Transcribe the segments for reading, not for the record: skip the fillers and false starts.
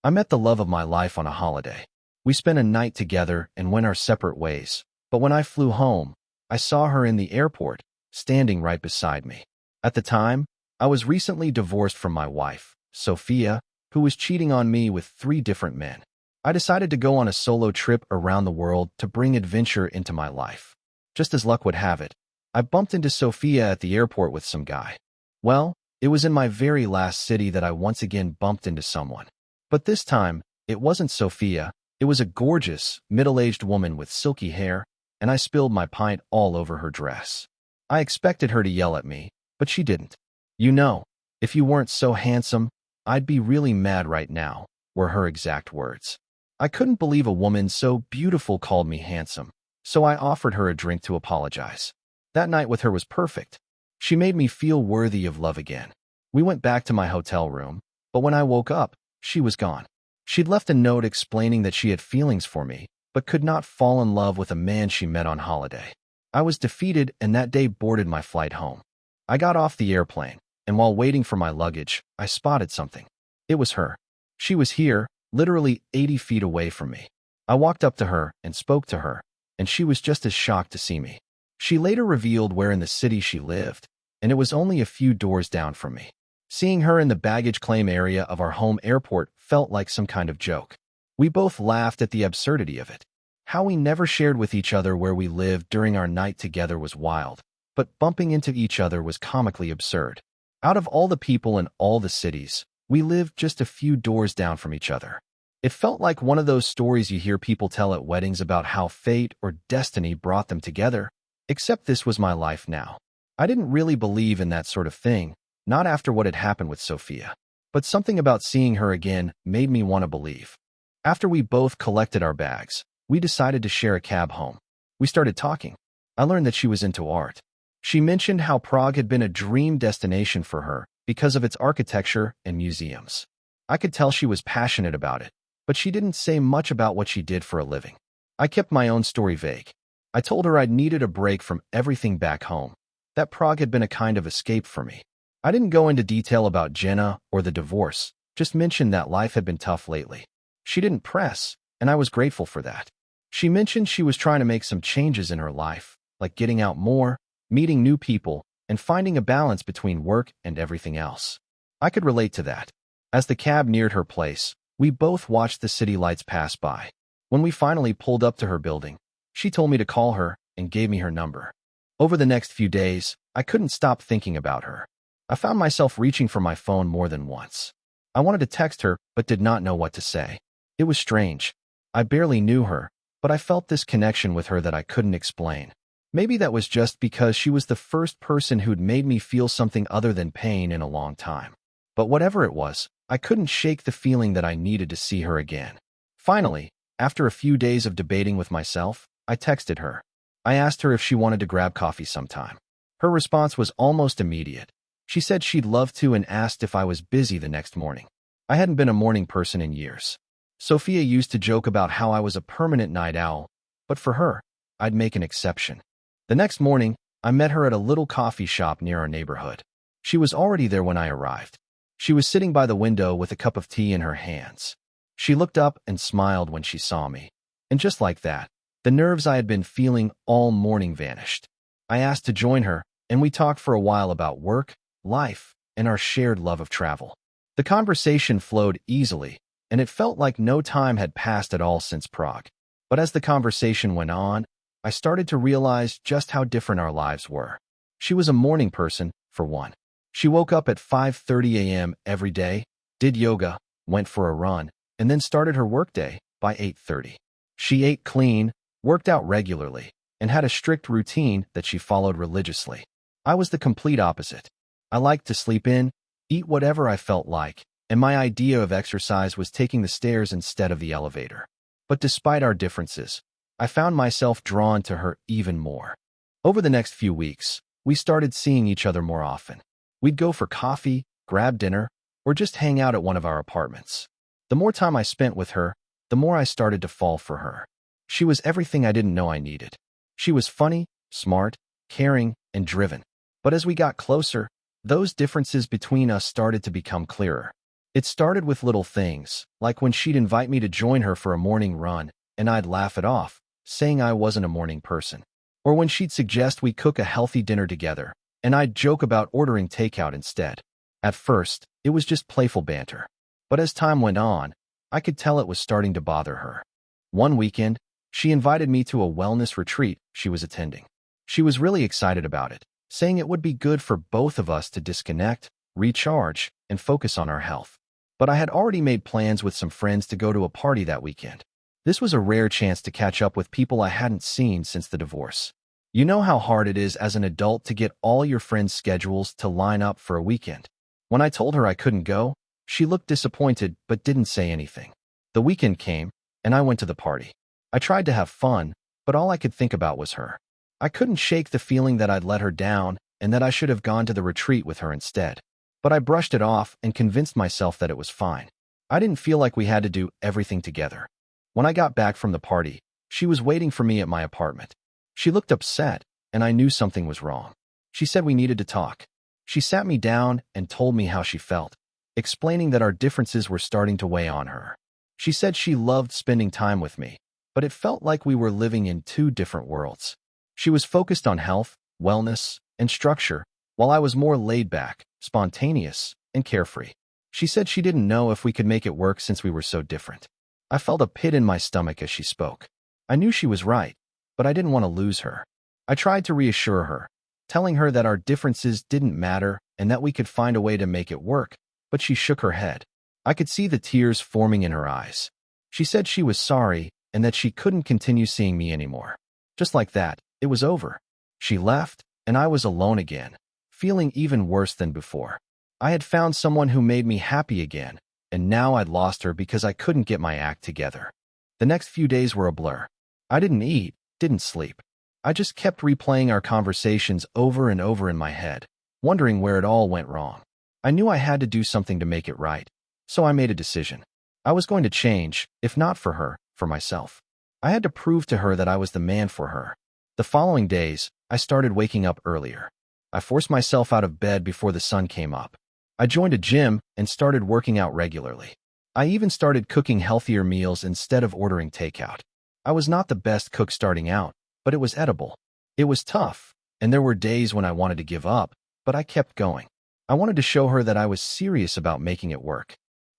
I met the love of my life on a holiday. We spent a night together and went our separate ways. But when I flew home, I saw her in the airport, standing right beside me. At the time, I was recently divorced from my wife, Sophia, who was cheating on me with 3 different men. I decided to go on a solo trip around the world to bring adventure into my life. Just as luck would have it, I bumped into Sophia at the airport with some guy. Well, it was in my very last city that I once again bumped into someone. But this time, it wasn't Sophia. It was a gorgeous, middle-aged woman with silky hair, and I spilled my pint all over her dress. I expected her to yell at me, but she didn't. "You know, if you weren't so handsome, I'd be really mad right now," were her exact words. I couldn't believe a woman so beautiful called me handsome, so I offered her a drink to apologize. That night with her was perfect. She made me feel worthy of love again. We went back to my hotel room, but when I woke up, she was gone. She'd left a note explaining that she had feelings for me, but could not fall in love with a man she met on holiday. I was defeated and that day boarded my flight home. I got off the airplane, and while waiting for my luggage, I spotted something. It was her. She was here, literally 80 feet away from me. I walked up to her and spoke to her, and she was just as shocked to see me. She later revealed where in the city she lived, and it was only a few doors down from me. Seeing her in the baggage claim area of our home airport felt like some kind of joke. We both laughed at the absurdity of it. How we never shared with each other where we lived during our night together was wild, but bumping into each other was comically absurd. Out of all the people in all the cities, we lived just a few doors down from each other. It felt like one of those stories you hear people tell at weddings about how fate or destiny brought them together, except this was my life now. I didn't really believe in that sort of thing, not after what had happened with Sophia. But something about seeing her again made me want to believe. After we both collected our bags, we decided to share a cab home. We started talking. I learned that she was into art. She mentioned how Prague had been a dream destination for her because of its architecture and museums. I could tell she was passionate about it, but she didn't say much about what she did for a living. I kept my own story vague. I told her I'd needed a break from everything back home, that Prague had been a kind of escape for me. I didn't go into detail about Jenna or the divorce, just mentioned that life had been tough lately. She didn't press, and I was grateful for that. She mentioned she was trying to make some changes in her life, like getting out more, meeting new people, and finding a balance between work and everything else. I could relate to that. As the cab neared her place, we both watched the city lights pass by. When we finally pulled up to her building, she told me to call her and gave me her number. Over the next few days, I couldn't stop thinking about her. I found myself reaching for my phone more than once. I wanted to text her, but did not know what to say. It was strange. I barely knew her, but I felt this connection with her that I couldn't explain. Maybe that was just because she was the first person who'd made me feel something other than pain in a long time. But whatever it was, I couldn't shake the feeling that I needed to see her again. Finally, after a few days of debating with myself, I texted her. I asked her if she wanted to grab coffee sometime. Her response was almost immediate. She said she'd love to and asked if I was busy the next morning. I hadn't been a morning person in years. Sophia used to joke about how I was a permanent night owl, but for her, I'd make an exception. The next morning, I met her at a little coffee shop near our neighborhood. She was already there when I arrived. She was sitting by the window with a cup of tea in her hands. She looked up and smiled when she saw me. And just like that, the nerves I had been feeling all morning vanished. I asked to join her, and we talked for a while about work, life, and our shared love of travel. The conversation flowed easily, and it felt like no time had passed at all since Prague. But as the conversation went on, I started to realize just how different our lives were. She was a morning person, for one. She woke up at 5:30 a.m. every day, did yoga, went for a run, and then started her workday by 8:30. She ate clean, worked out regularly, and had a strict routine that she followed religiously. I was the complete opposite. I liked to sleep in, eat whatever I felt like, and my idea of exercise was taking the stairs instead of the elevator. But despite our differences, I found myself drawn to her even more. Over the next few weeks, we started seeing each other more often. We'd go for coffee, grab dinner, or just hang out at one of our apartments. The more time I spent with her, the more I started to fall for her. She was everything I didn't know I needed. She was funny, smart, caring, and driven. But as we got closer, those differences between us started to become clearer. It started with little things, like when she'd invite me to join her for a morning run, and I'd laugh it off, saying I wasn't a morning person. Or when she'd suggest we cook a healthy dinner together, and I'd joke about ordering takeout instead. At first, it was just playful banter. But as time went on, I could tell it was starting to bother her. One weekend, she invited me to a wellness retreat she was attending. She was really excited about it, saying it would be good for both of us to disconnect, recharge, and focus on our health. But I had already made plans with some friends to go to a party that weekend. This was a rare chance to catch up with people I hadn't seen since the divorce. You know how hard it is as an adult to get all your friends' schedules to line up for a weekend. When I told her I couldn't go, she looked disappointed but didn't say anything. The weekend came, and I went to the party. I tried to have fun, but all I could think about was her. I couldn't shake the feeling that I'd let her down and that I should have gone to the retreat with her instead. But I brushed it off and convinced myself that it was fine. I didn't feel like we had to do everything together. When I got back from the party, she was waiting for me at my apartment. She looked upset, and I knew something was wrong. She said we needed to talk. She sat me down and told me how she felt, explaining that our differences were starting to weigh on her. She said she loved spending time with me, but it felt like we were living in two different worlds. She was focused on health, wellness, and structure, while I was more laid back, spontaneous, and carefree. She said she didn't know if we could make it work since we were so different. I felt a pit in my stomach as she spoke. I knew she was right, but I didn't want to lose her. I tried to reassure her, telling her that our differences didn't matter and that we could find a way to make it work, but she shook her head. I could see the tears forming in her eyes. She said she was sorry and that she couldn't continue seeing me anymore. Just like that, it was over. She left, and I was alone again, feeling even worse than before. I had found someone who made me happy again, and now I'd lost her because I couldn't get my act together. The next few days were a blur. I didn't eat, didn't sleep. I just kept replaying our conversations over and over in my head, wondering where it all went wrong. I knew I had to do something to make it right, so I made a decision. I was going to change, if not for her, for myself. I had to prove to her that I was the man for her. The following days, I started waking up earlier. I forced myself out of bed before the sun came up. I joined a gym and started working out regularly. I even started cooking healthier meals instead of ordering takeout. I was not the best cook starting out, but it was edible. It was tough, and there were days when I wanted to give up, but I kept going. I wanted to show her that I was serious about making it work.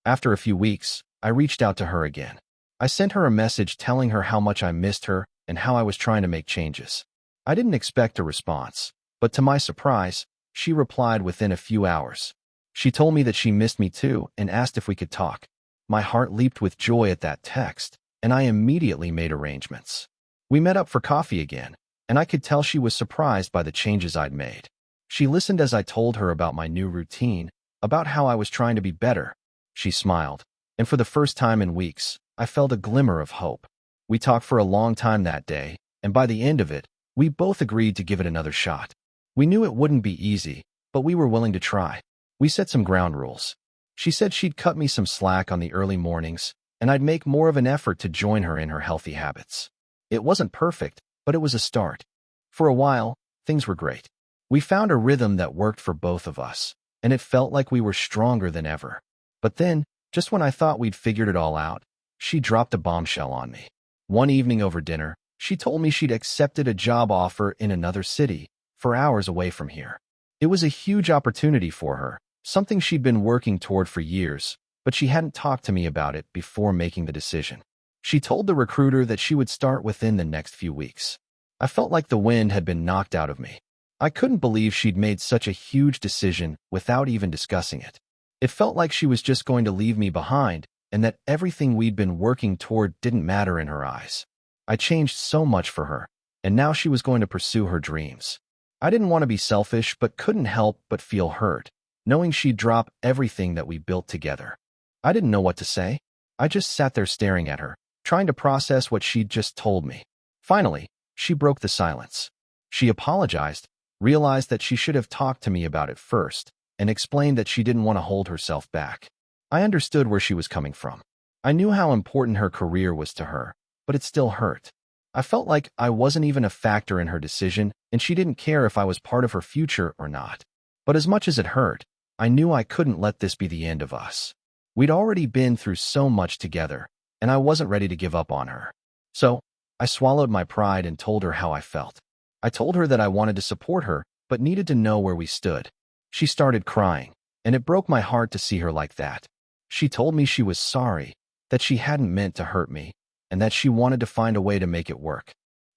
After a few weeks, I reached out to her again. I sent her a message telling her how much I missed her and how I was trying to make changes. I didn't expect a response, but to my surprise, she replied within a few hours. She told me that she missed me too and asked if we could talk. My heart leaped with joy at that text, and I immediately made arrangements. We met up for coffee again, and I could tell she was surprised by the changes I'd made. She listened as I told her about my new routine, about how I was trying to be better. She smiled, and for the first time in weeks, I felt a glimmer of hope. We talked for a long time that day, and by the end of it, we both agreed to give it another shot. We knew it wouldn't be easy, but we were willing to try. We set some ground rules. She said she'd cut me some slack on the early mornings, and I'd make more of an effort to join her in her healthy habits. It wasn't perfect, but it was a start. For a while, things were great. We found a rhythm that worked for both of us, and it felt like we were stronger than ever. But then, just when I thought we'd figured it all out, she dropped a bombshell on me. One evening over dinner, she told me she'd accepted a job offer in another city, 4 hours away from here. It was a huge opportunity for her, something she'd been working toward for years, but she hadn't talked to me about it before making the decision. She told the recruiter that she would start within the next few weeks. I felt like the wind had been knocked out of me. I couldn't believe she'd made such a huge decision without even discussing it. It felt like she was just going to leave me behind, and that everything we'd been working toward didn't matter in her eyes. I changed so much for her, and now she was going to pursue her dreams. I didn't want to be selfish, but couldn't help but feel hurt, knowing she'd drop everything that we built together. I didn't know what to say. I just sat there staring at her, trying to process what she'd just told me. Finally, she broke the silence. She apologized, realized that she should have talked to me about it first, and explained that she didn't want to hold herself back. I understood where she was coming from. I knew how important her career was to her, but it still hurt. I felt like I wasn't even a factor in her decision, and she didn't care if I was part of her future or not. But as much as it hurt, I knew I couldn't let this be the end of us. We'd already been through so much together, and I wasn't ready to give up on her. So, I swallowed my pride and told her how I felt. I told her that I wanted to support her, but needed to know where we stood. She started crying, and it broke my heart to see her like that. She told me she was sorry, that she hadn't meant to hurt me, and that she wanted to find a way to make it work.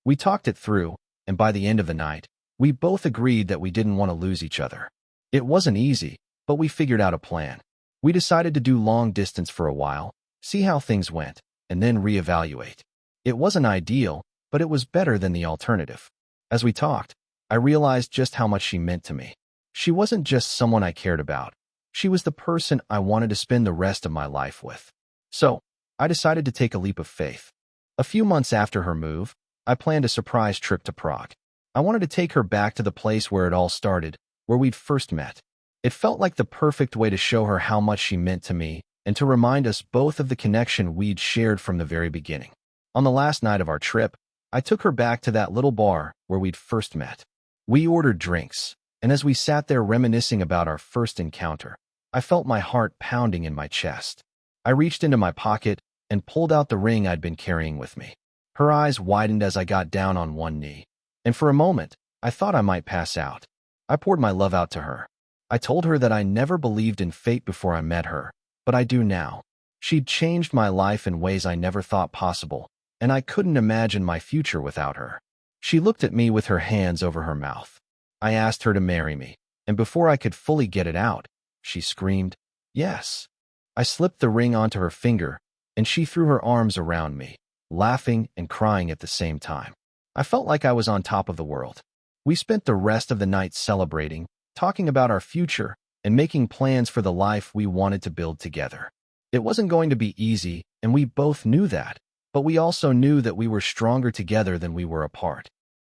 We talked it through, and by the end of the night, we both agreed that we didn't want to lose each other. It wasn't easy, but we figured out a plan. We decided to do long distance for a while, see how things went, and then reevaluate. It wasn't ideal, but it was better than the alternative. As we talked, I realized just how much she meant to me. She wasn't just someone I cared about. She was the person I wanted to spend the rest of my life with. So, I decided to take a leap of faith. A few months after her move, I planned a surprise trip to Prague. I wanted to take her back to the place where it all started, where we'd first met. It felt like the perfect way to show her how much she meant to me and to remind us both of the connection we'd shared from the very beginning. On the last night of our trip, I took her back to that little bar where we'd first met. We ordered drinks, and as we sat there reminiscing about our first encounter, I felt my heart pounding in my chest. I reached into my pocket and pulled out the ring I'd been carrying with me. Her eyes widened as I got down on one knee, and for a moment, I thought I might pass out. I poured my love out to her. I told her that I never believed in fate before I met her, but I do now. She'd changed my life in ways I never thought possible, and I couldn't imagine my future without her. She looked at me with her hands over her mouth. I asked her to marry me, and before I could fully get it out, she screamed, "Yes." I slipped the ring onto her finger, and she threw her arms around me, laughing and crying at the same time. I felt like I was on top of the world. We spent the rest of the night celebrating, talking about our future, and making plans for the life we wanted to build together. It wasn't going to be easy, and we both knew that, but we also knew that we were stronger together than we were apart.